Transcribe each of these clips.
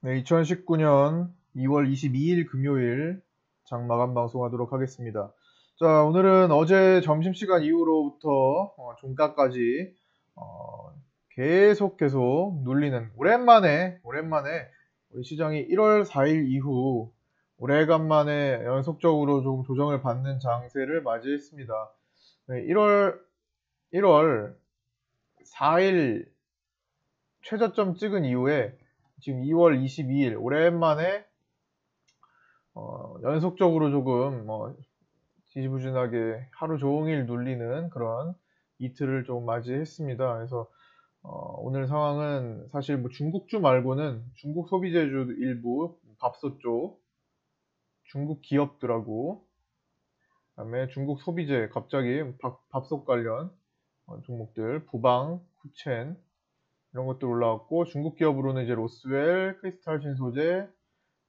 네, 2019년 2월 22일 금요일 장마감 방송하도록 하겠습니다. 자, 오늘은 어제 점심시간 이후로부터 종가까지 어, 계속 눌리는 오랜만에 우리 시장이 1월 4일 이후 오래간만에 연속적으로 좀 조정을 받는 장세를 맞이했습니다. 네, 1월 4일 최저점 찍은 이후에 지금 2월 22일 오랜만에 연속적으로 조금 지지부진하게 하루 종일 눌리는 그런 이틀을 좀 맞이했습니다. 그래서 오늘 상황은 사실 뭐 중국주 말고는 중국 소비재주 일부, 밥솥 쪽, 중국 기업들하고 그다음에 중국 소비재 갑자기 밥솥 관련 종목들, 부방, 쿠첸 이런 것들 올라왔고 중국 기업으로는 이제 로스웰, 크리스탈 신소재,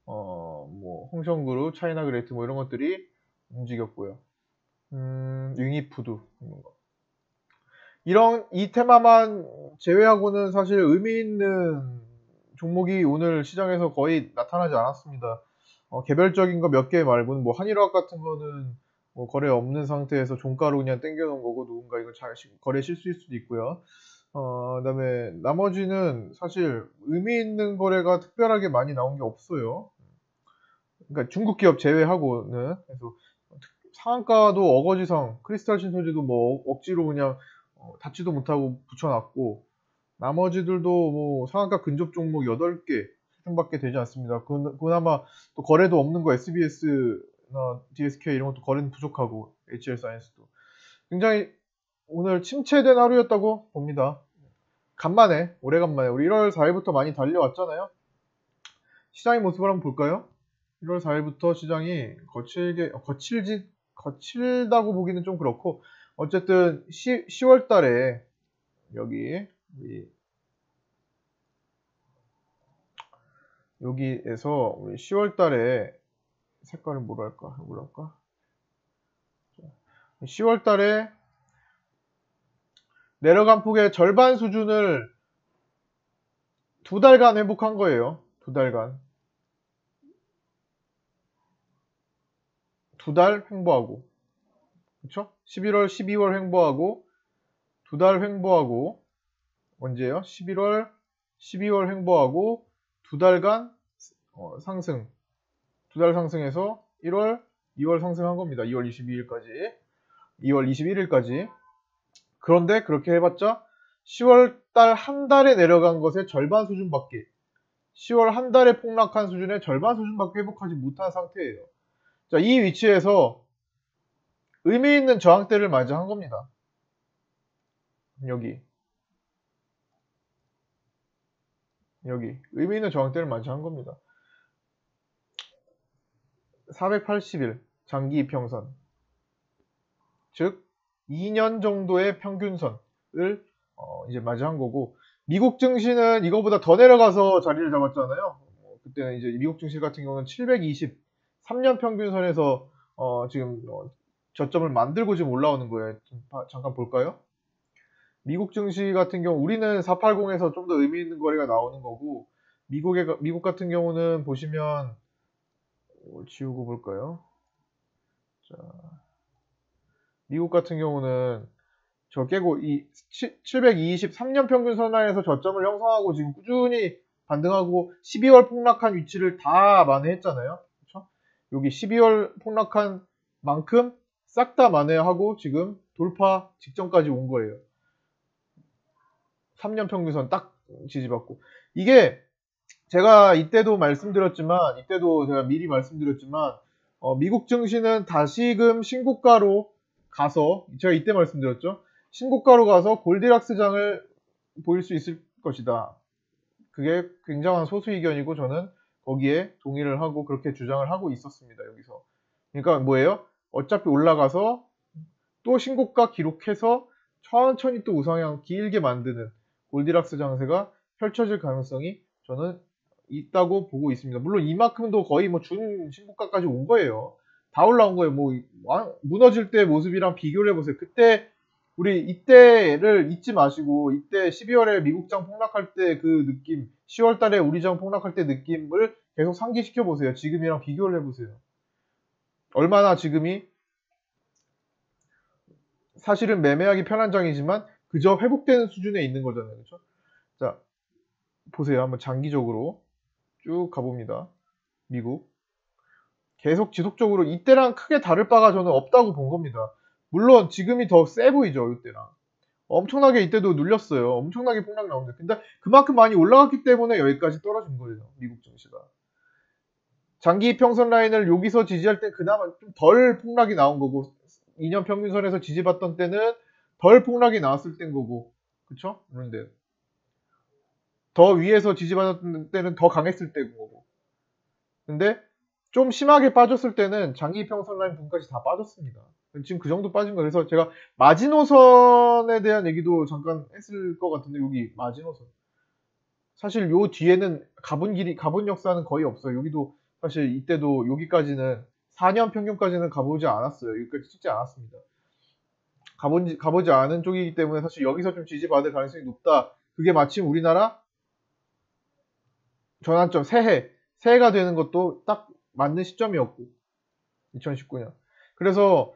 뭐 홍성그룹, 차이나그레이트 뭐 이런 것들이 움직였고요. 윙이푸드 이런 거. 이 테마만 제외하고는 사실 의미 있는 종목이 오늘 시장에서 거의 나타나지 않았습니다. 개별적인 거 몇 개 말고는 뭐 한일화학 같은 거는 뭐 거래 없는 상태에서 종가로 그냥 땡겨놓은 거고 누군가 이거 거래 실수일 수도 있고요. 그다음에 나머지는 사실 의미 있는 거래가 특별하게 많이 나온 게 없어요. 그러니까 중국 기업 제외하고는. 그래서 상한가도 어거지상 크리스탈 신소재도 뭐 억지로 그냥 닫지도 못하고 붙여놨고 나머지들도 뭐 상한가 근접 종목 8개 수준밖에 되지 않습니다. 그나마 또 거래도 없는 거 SBS나 DSK 이런 것도 거래는 부족하고 HL 사이언스도 굉장히 오늘 침체된 하루였다고 봅니다. 오래간만에 우리 1월 4일부터 많이 달려왔잖아요. 시장의 모습을 한번 볼까요? 1월 4일부터 시장이 거칠다고 보기는 좀 그렇고, 어쨌든 10월 달에 여기에서 우리 10월 달에 색깔을 뭐로 할까? 10월 달에 내려간 폭의 절반 수준을 2달간 회복한 거예요. 2달간. 2달 횡보하고. 그쵸? 11월, 12월 횡보하고, 2달 횡보하고, 언제요? 11월, 12월 횡보하고, 2달간 상승. 2달 상승해서 1월, 2월 상승한 겁니다. 2월 22일까지. 2월 21일까지. 그런데 그렇게 해봤자 10월 달 한 달에 내려간 것의 절반 수준밖에, 10월 한 달에 폭락한 수준의 절반 수준밖에 회복하지 못한 상태예요. 자, 이 위치에서 의미 있는 저항대를 맞이한 겁니다. 여기 의미 있는 저항대를 맞이한 겁니다. 480일 장기 이평선, 즉 2년 정도의 평균선을 이제 맞이한 거고, 미국 증시는 이거보다 더 내려가서 자리를 잡았잖아요. 그때는 이제 미국 증시 같은 경우는 723년 평균선에서 지금 저점을 만들고 지금 올라오는 거예요. 잠깐 볼까요? 미국 증시 같은 경우 우리는 480에서 좀 더 의미 있는 거래가 나오는 거고, 미국 같은 경우는 보시면 이걸 지우고 볼까요? 자, 미국 같은 경우는 저 깨고 이 723년 평균 선안에서 저점을 형성하고 지금 꾸준히 반등하고 12월 폭락한 위치를 다 만회했잖아요. 그렇죠? 여기 12월 폭락한 만큼 싹 다 만회하고 지금 돌파 직전까지 온 거예요. 3년 평균선 딱 지지받고. 이게 제가 이때도 제가 미리 말씀드렸지만, 미국 증시는 다시금 신고가로 가서, 제가 이때 말씀드렸죠. 신고가로 가서 골디락스장을 보일 수 있을 것이다. 그게 굉장한 소수 의견이고 저는 거기에 동의를 하고 그렇게 주장을 하고 있었습니다. 여기서. 그러니까 뭐예요? 어차피 올라가서 또 신고가 기록해서 천천히 또 우상향 길게 만드는 골디락스 장세가 펼쳐질 가능성이 저는 있다고 보고 있습니다. 물론 이만큼도 거의 뭐 준 신고가까지 온 거예요. 다 올라온 거예요. 뭐 무너질 때 모습이랑 비교를 해보세요. 그때 우리 이때를 잊지 마시고 이때 12월에 미국장 폭락할 때 그 느낌, 10월 달에 우리장 폭락할 때 느낌을 계속 상기시켜 보세요. 지금이랑 비교를 해보세요. 얼마나 지금이 사실은 매매하기 편한 장이지만 그저 회복되는 수준에 있는 거잖아요. 그렇죠? 자, 보세요. 한번 장기적으로 쭉 가봅니다. 미국. 계속 지속적으로 이때랑 크게 다를 바가 저는 없다고 본 겁니다. 물론 지금이 더 세 보이죠. 이때랑. 엄청나게 이때도 눌렸어요. 엄청나게 폭락 나옵니다. 근데 그만큼 많이 올라갔기 때문에 여기까지 떨어진 거예요. 미국 증시가. 장기 평선 라인을 여기서 지지할 때 그나마 좀 덜 폭락이 나온 거고 2년 평균선에서 지지받던 때는 덜 폭락이 나왔을 때인 거고 그쵸? 그런데 더 위에서 지지받았던 때는 더 강했을 때인 거고 근데 좀 심하게 빠졌을 때는 장기 평선 라인 부분까지 다 빠졌습니다. 지금 그 정도 빠진 거예요. 그래서 제가 마지노선에 대한 얘기도 잠깐 했을 것 같은데 여기 마지노선 사실 요 뒤에는 가본 역사는 거의 없어요. 여기도 사실 이때도 여기까지는 4년 평균까지는 가보지 않았어요. 여기까지 찍지 않았습니다. 가보지 않은 쪽이기 때문에 사실 여기서 좀 지지받을 가능성이 높다. 그게 마침 우리나라 전환점 새해가 되는 것도 딱 맞는 시점이었고 2019년. 그래서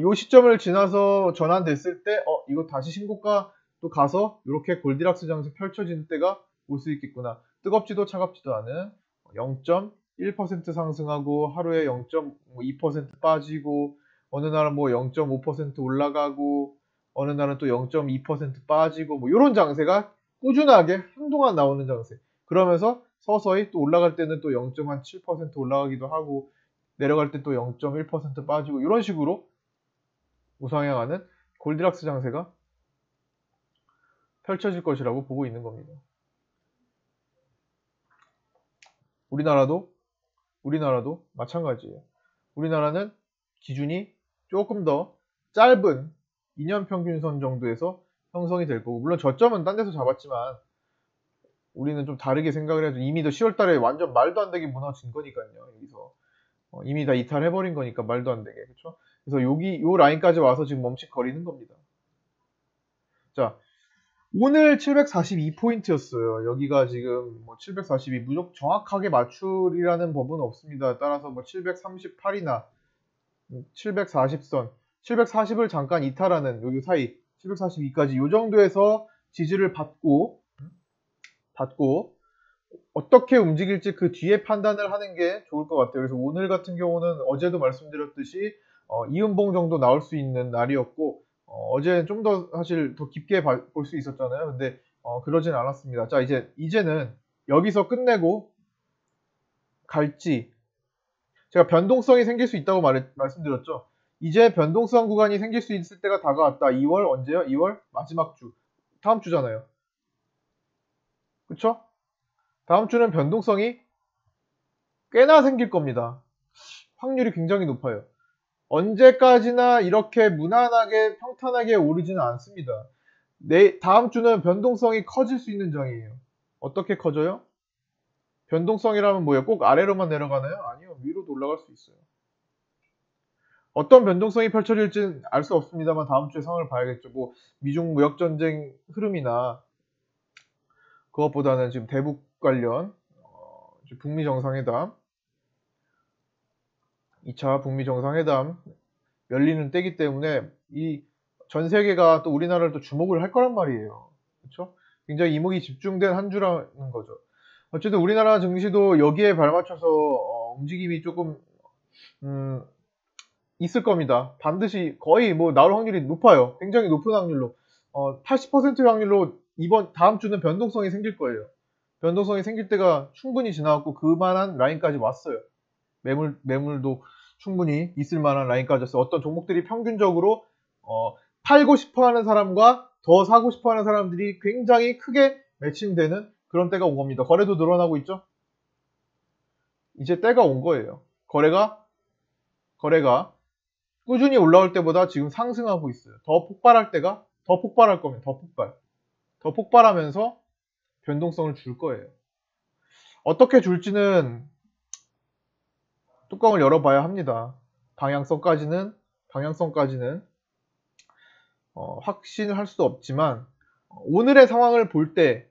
요 시점을 지나서 전환됐을 때 이거 다시 신고가 또 가서 이렇게 골디락스 장세 펼쳐지는 때가 올 수 있겠구나. 뜨겁지도 차갑지도 않은 0.1% 상승하고 하루에 0.2% 빠지고 어느 날은 뭐 0.5% 올라가고 어느 날은 또 0.2% 빠지고 뭐 이런 장세가 꾸준하게 한동안 나오는 장세. 그러면서 서서히 또 올라갈 때는 또 0.7% 올라가기도 하고 내려갈 때 또 0.1% 빠지고 이런 식으로 우상향하는 골디락스 장세가 펼쳐질 것이라고 보고 있는 겁니다. 우리나라도 마찬가지예요. 우리나라는 기준이 조금 더 짧은 2년 평균선 정도에서 형성이 될 거고 물론 저점은 딴 데서 잡았지만 우리는 좀 다르게 생각을 해야죠. 이미 더 10월 달에 완전 말도 안 되게 무너진 거니까요. 여기서 이미 다 이탈해버린 거니까 말도 안 되게 그렇죠? 그래서 요 라인까지 와서 지금 멈칫거리는 겁니다. 자, 오늘 742포인트였어요. 여기가 지금 뭐 742 무조건 정확하게 맞출이라는 법은 없습니다. 따라서 뭐 738이나 740선, 740을 잠깐 이탈하는 여기 사이 742까지 요 정도에서 지지를 받고 어떻게 움직일지 그 뒤에 판단을 하는 게 좋을 것 같아요. 그래서 오늘 같은 경우는 어제도 말씀드렸듯이 이은봉 정도 나올 수 있는 날이었고 어제는 좀 더 사실 더 깊게 볼 수 있었잖아요. 근데 그러진 않았습니다. 자 이제는 여기서 끝내고 갈지 제가 변동성이 생길 수 있다고 말씀드렸죠. 이제 변동성 구간이 생길 수 있을 때가 다가왔다. 2월 언제요? 2월 마지막 주 다음 주잖아요. 그쵸? 다음 주는 변동성이 꽤나 생길 겁니다. 확률이 굉장히 높아요. 언제까지나 이렇게 무난하게 평탄하게 오르지는 않습니다. 다음 주는 변동성이 커질 수 있는 장이에요. 어떻게 커져요? 변동성이라면 뭐예요? 꼭 아래로만 내려가나요? 아니요. 위로도 올라갈 수 있어요. 어떤 변동성이 펼쳐질지는 알 수 없습니다만 다음 주에 상황을 봐야겠죠. 뭐 미중 무역전쟁 흐름이나 그것보다는 지금 대북 관련 북미 정상회담 2차 북미 정상회담 열리는 때이기 때문에 이 전 세계가 또 우리나라를 또 주목을 할 거란 말이에요. 그렇죠? 굉장히 이목이 집중된 한 주라는 거죠. 어쨌든 우리나라 증시도 여기에 발맞춰서 움직임이 조금 있을 겁니다. 반드시 거의 뭐 나올 확률이 높아요. 굉장히 높은 확률로 80% 확률로 다음 주는 변동성이 생길 거예요. 변동성이 생길 때가 충분히 지나갔고 그만한 라인까지 왔어요. 매물도 충분히 있을 만한 라인까지 왔어요. 어떤 종목들이 평균적으로 팔고 싶어 하는 사람과 더 사고 싶어 하는 사람들이 굉장히 크게 매칭되는 그런 때가 온 겁니다. 거래도 늘어나고 있죠? 이제 때가 온 거예요. 거래가 꾸준히 올라올 때보다 지금 상승하고 있어요. 더 폭발할 때가 더 폭발할 겁니다. 더 폭발하면서 변동성을 줄 거예요. 어떻게 줄지는 뚜껑을 열어봐야 합니다. 방향성까지는 확신을 할 수도 없지만 오늘의 상황을 볼 때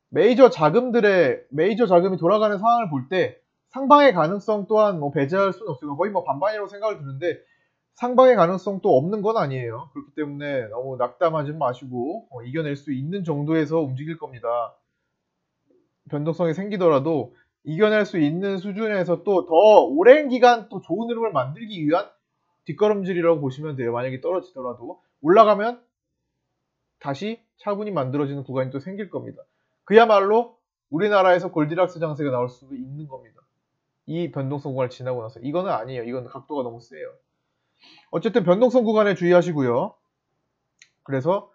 메이저 자금이 돌아가는 상황을 볼 때 상방의 가능성 또한 뭐 배제할 수는 없어요. 거의 뭐 반반이라고 생각을 드는데 상방의 가능성도 없는 건 아니에요. 그렇기 때문에 너무 낙담하지 마시고 이겨낼 수 있는 정도에서 움직일 겁니다. 변동성이 생기더라도 이겨낼 수 있는 수준에서 또 더 오랜 기간 또 좋은 흐름을 만들기 위한 뒷걸음질이라고 보시면 돼요. 만약에 떨어지더라도 올라가면 다시 차분히 만들어지는 구간이 또 생길 겁니다. 그야말로 우리나라에서 골디락스 장세가 나올 수도 있는 겁니다. 이 변동성 구간을 지나고 나서. 이거는 아니에요. 이건 각도가 너무 세요. 어쨌든 변동성 구간에 주의하시고요. 그래서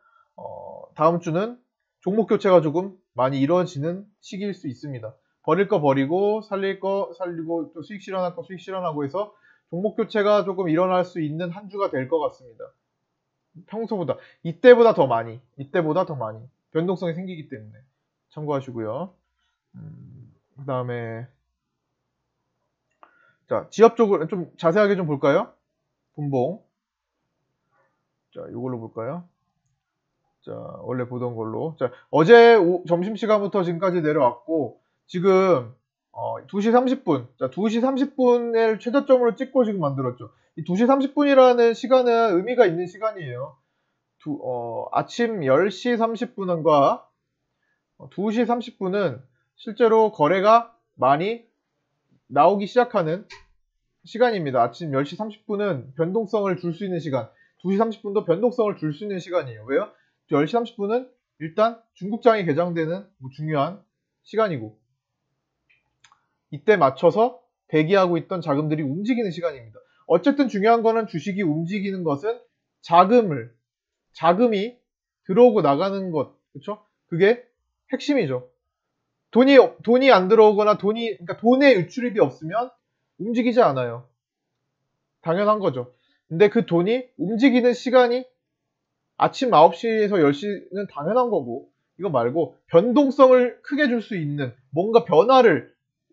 다음 주는 종목 교체가 조금 많이 이루어지는 시기일 수 있습니다. 버릴 거 버리고 살릴 거 살리고 또 수익 실현할 거 수익 실현하고 해서 종목 교체가 조금 일어날 수 있는 한 주가 될 것 같습니다. 평소보다 이때보다 더 많이 변동성이 생기기 때문에 참고하시고요. 그 다음에 자 지역 쪽을 좀 자세하게 좀 볼까요? 분봉. 자 이걸로 볼까요? 자 원래 보던 걸로. 자 어제 점심시간부터 지금까지 내려왔고 지금 2시 30분. 자 2시 30분을 최저점으로 찍고 지금 만들었죠. 이 2시 30분이라는 시간은 의미가 있는 시간이에요. 아침 10시 30분과 2시 30분은 실제로 거래가 많이 나오기 시작하는 시간입니다. 아침 10시 30분은 변동성을 줄 수 있는 시간, 2시 30분도 변동성을 줄 수 있는 시간이에요. 왜요? 10시 30분은 일단 중국장이 개장되는 중요한 시간이고 이때 맞춰서 대기하고 있던 자금들이 움직이는 시간입니다. 어쨌든 중요한 거는 주식이 움직이는 것은 자금이 들어오고 나가는 것, 그렇죠? 그게 핵심이죠. 돈이 안 들어오거나 그러니까 돈의 유출입이 없으면 움직이지 않아요. 당연한 거죠. 근데 그 돈이 움직이는 시간이 아침 9시에서 10시는 당연한 거고, 이거 말고 변동성을 크게 줄 수 있는 뭔가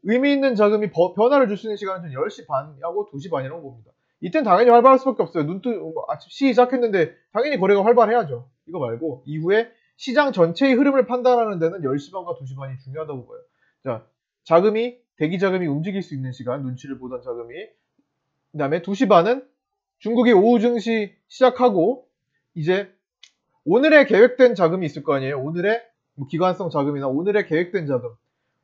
의미 있는 자금이 변화를 줄 수 있는 시간은 10시 반하고 2시 반이라고 봅니다. 이땐 당연히 활발할 수밖에 없어요. 아침 시작했는데 당연히 거래가 활발해야죠. 이거 말고 이후에 시장 전체의 흐름을 판단하는 데는 10시 반과 2시 반이 중요하다고 봐요. 자, 대기 자금이 움직일 수 있는 시간, 눈치를 보던 자금이. 그 다음에 2시 반은 중국이 오후 증시 시작하고 이제 오늘의 계획된 자금이 있을 거 아니에요. 오늘의 기관성 자금이나 오늘의 계획된 자금.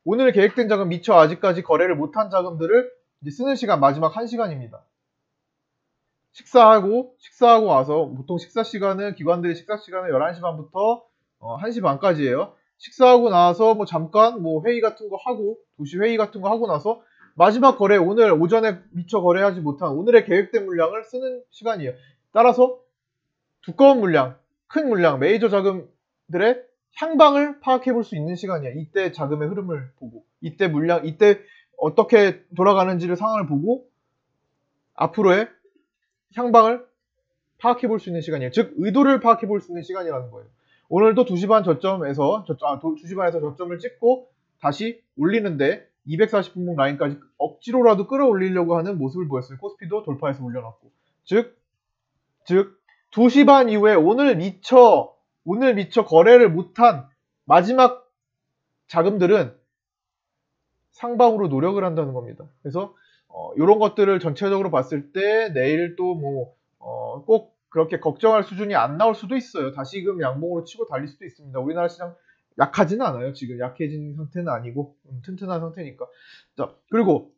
오늘 계획된 자금 미처 아직까지 거래를 못한 자금들을 이제 쓰는 시간 마지막 1시간입니다. 식사하고 와서 보통 기관들의 식사 시간은 11시 반부터 1시 반까지예요. 식사하고 나서 잠깐 회의 같은 거 하고 2시 회의 같은 거 하고 나서 마지막 거래 오늘 오전에 미처 거래하지 못한 오늘의 계획된 물량을 쓰는 시간이에요. 따라서 두꺼운 물량, 큰 물량, 메이저 자금들의 향방을 파악해 볼 수 있는 시간이야. 이때 자금의 흐름을 보고 이때 어떻게 돌아가는지를 상황을 보고 앞으로의 향방을 파악해 볼 수 있는 시간이에요. 즉 의도를 파악해 볼 수 있는 시간이라는 거예요. 오늘도 2시 반 2시 반에서 저점을 찍고 다시 올리는데 240분봉 라인까지 억지로라도 끌어올리려고 하는 모습을 보였어요. 코스피도 돌파해서 올려놨고. 즉 2시 반 이후에 오늘 미처 거래를 못한 마지막 자금들은 상방으로 노력을 한다는 겁니다. 그래서 이런 것들을 전체적으로 봤을 때 내일 또 꼭 그렇게 걱정할 수준이 안 나올 수도 있어요. 다시금 양봉으로 치고 달릴 수도 있습니다. 우리나라 시장 약하지는 않아요. 지금 약해진 상태는 아니고 튼튼한 상태니까. 자, 그리고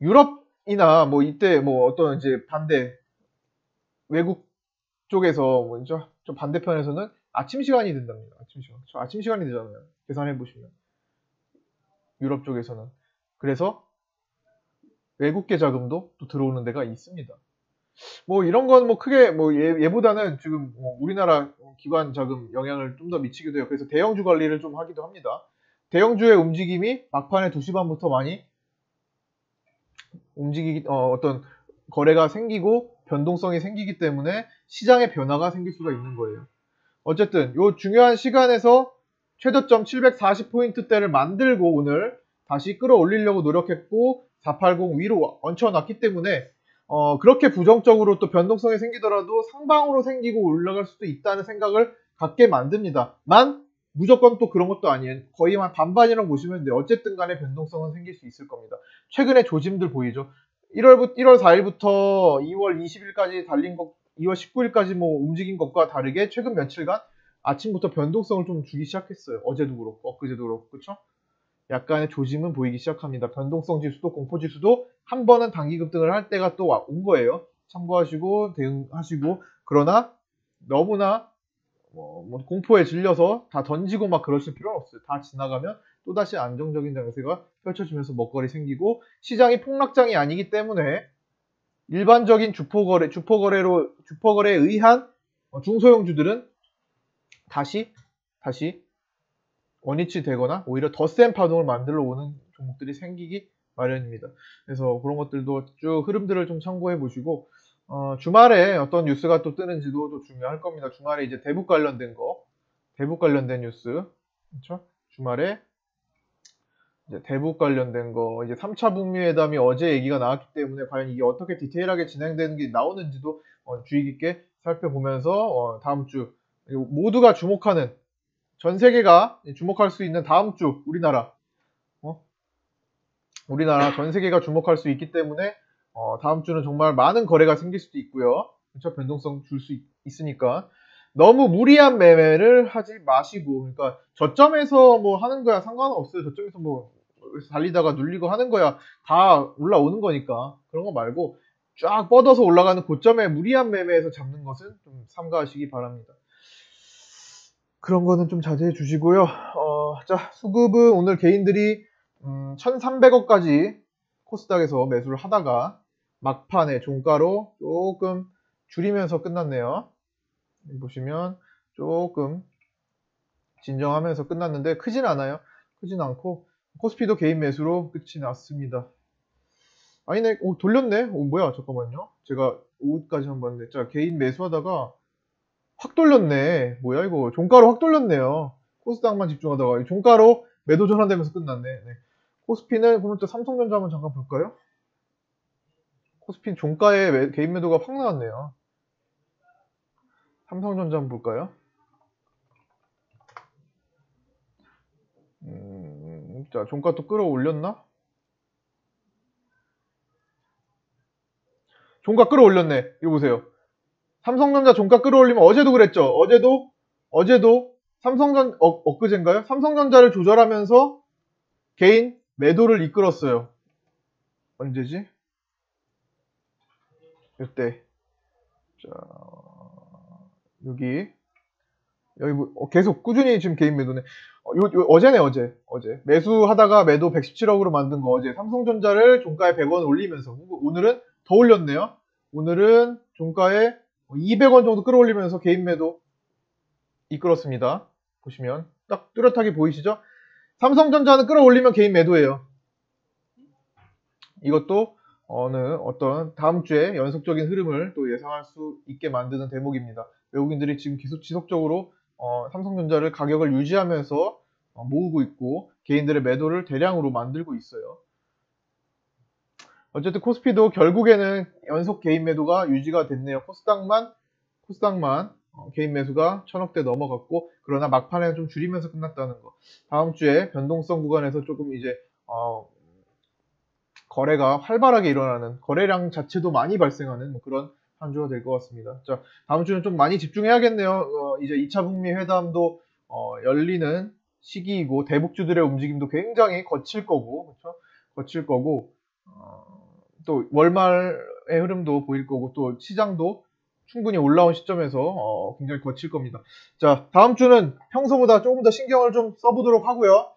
유럽이나 이때 어떤 이제 반대 외국 쪽에서 좀 반대편에서는 아침 시간이 된답니다. 아침 시간이 되잖아요. 계산해 보시면 유럽 쪽에서는. 그래서 외국계 자금도 또 들어오는 데가 있습니다. 이런 건 크게 얘보다는 지금 우리나라 기관 자금 영향을 좀 더 미치기도 해요. 그래서 대형주 관리를 좀 하기도 합니다. 대형주의 움직임이 막판에 2시 반부터 많이 어떤 거래가 생기고 변동성이 생기기 때문에 시장의 변화가 생길 수가 있는 거예요. 어쨌든 이 중요한 시간에서 최저점 740포인트대를 만들고 오늘 다시 끌어올리려고 노력했고 480 위로 얹혀놨기 때문에 그렇게 부정적으로 또 변동성이 생기더라도 상방으로 생기고 올라갈 수도 있다는 생각을 갖게 만듭니다. 무조건 또 그런 것도 아니에요. 거의 한 반반이라고 보시면 돼요. 어쨌든 간에 변동성은 생길 수 있을 겁니다. 최근에 조짐들 보이죠? 1월 4일부터 2월 20일까지 달린 것, 2월 19일까지 뭐 움직인 것과 다르게 최근 며칠간 아침부터 변동성을 좀 주기 시작했어요. 어제도 그렇고, 엊그제도 그렇고, 그쵸? 약간의 조짐은 보이기 시작합니다. 변동성 지수도 공포 지수도 한 번은 단기 급등을 할 때가 또 온 거예요. 참고하시고 대응하시고 그러나 너무나 뭐 공포에 질려서 다 던지고 막 그러실 필요는 없어요. 다 지나가면 또다시 안정적인 장세가 펼쳐지면서 먹거리 생기고 시장이 폭락장이 아니기 때문에 일반적인 주포거래에 의한 중소형주들은 다시 원위치 되거나 오히려 더 센 파동을 만들어 오는 종목들이 생기기 마련입니다. 그래서 그런 것들도 쭉 흐름들을 좀 참고해 보시고 주말에 어떤 뉴스가 또 뜨는지도 또 중요할 겁니다. 주말에 이제 대북 관련된 뉴스, 그렇죠? 주말에 이제 대북 관련된 거, 이제 3차 북미 회담이 어제 얘기가 나왔기 때문에 과연 이게 어떻게 디테일하게 진행되는 게 나오는지도 주의 깊게 살펴보면서 다음 주 모두가 주목하는 전 세계가 주목할 수 있는 다음 주 우리나라 전 세계가 주목할 수 있기 때문에 다음 주는 정말 많은 거래가 생길 수도 있고요. 그렇죠? 변동성 줄 수 있으니까 너무 무리한 매매를 하지 마시고, 그러니까 저점에서 뭐 하는 거야 상관은 없어요. 저점에서 뭐 달리다가 눌리고 하는 거야 다 올라오는 거니까 그런 거 말고 쫙 뻗어서 올라가는 고점에 무리한 매매에서 잡는 것은 좀 삼가하시기 바랍니다. 그런 거는 좀 자제해 주시고요. 자, 수급은 오늘 개인들이 1,300억까지 코스닥에서 매수를 하다가 막판에 종가로 조금 줄이면서 끝났네요. 보시면 조금 진정하면서 끝났는데 크진 않아요. 크진 않고 코스피도 개인 매수로 끝이 났습니다. 아니네, 돌렸네. 뭐야, 잠깐만요. 제가 오후까지 한번 봤는데, 자, 개인 매수하다가 확 돌렸네. 뭐야 이거, 종가로 확 돌렸네요. 코스닥만 집중하다가 종가로 매도 전환되면서 끝났네. 네. 코스피는 그럼 또 삼성전자 한번 잠깐 볼까요? 코스피 종가에 개인 매도가 확 나왔네요. 삼성전자 한번 볼까요? 자, 종가 또 끌어올렸나? 종가 끌어올렸네. 이거 보세요. 삼성전자 종가 끌어올리면 어제도 그랬죠. 어제도 엊그젠가요? 삼성전자를 조절하면서 개인 매도를 이끌었어요. 언제지? 이때. 자, 여기 계속 꾸준히 지금 개인 매도네. 어제네, 어제. 매수하다가 매도 117억으로 만든 거 어제. 삼성전자를 종가에 100원 올리면서. 오늘은 더 올렸네요. 오늘은 종가에 200원 정도 끌어올리면서 개인 매도 이끌었습니다. 보시면 딱 뚜렷하게 보이시죠? 삼성전자는 끌어올리면 개인 매도예요. 이것도 어떤 다음 주에 연속적인 흐름을 또 예상할 수 있게 만드는 대목입니다. 외국인들이 지금 지속적으로 삼성전자를 가격을 유지하면서 모으고 있고 개인들의 매도를 대량으로 만들고 있어요. 어쨌든 코스피도 결국에는 연속 개인 매도가 유지가 됐네요. 코스닥만 개인 매수가 1000억대 넘어갔고, 그러나 막판에는 좀 줄이면서 끝났다는 거. 다음 주에 변동성 구간에서 조금 이제 거래가 활발하게 일어나는, 거래량 자체도 많이 발생하는 뭐 그런 한 주가 될 것 같습니다. 자, 다음 주는 좀 많이 집중해야겠네요. 이제 2차 북미 회담도 열리는 시기이고 대북주들의 움직임도 굉장히 거칠 거고, 그렇죠? 거칠 거고, 또 월말의 흐름도 보일 거고, 또 시장도 충분히 올라온 시점에서 굉장히 거칠 겁니다. 자, 다음 주는 평소보다 조금 더 신경을 좀 써보도록 하고요.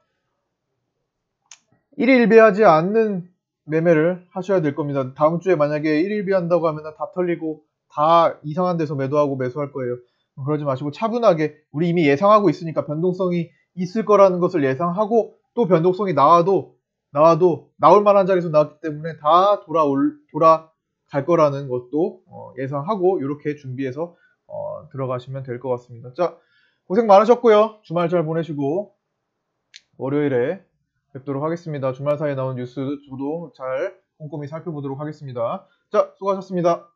일일비하지 않는 매매를 하셔야 될 겁니다. 다음 주에 만약에 일일비한다고 하면 다 털리고 다 이상한 데서 매도하고 매수할 거예요. 그러지 마시고 차분하게, 우리 이미 예상하고 있으니까 변동성이 있을 거라는 것을 예상하고, 또 변동성이 나와도 나올 만한 자리에서 나왔기 때문에 다 돌아갈 거라는 것도 예상하고 이렇게 준비해서 들어가시면 될 것 같습니다. 자, 고생 많으셨고요. 주말 잘 보내시고 월요일에 뵙도록 하겠습니다. 주말 사이에 나온 뉴스 저도 잘 꼼꼼히 살펴보도록 하겠습니다. 자, 수고하셨습니다.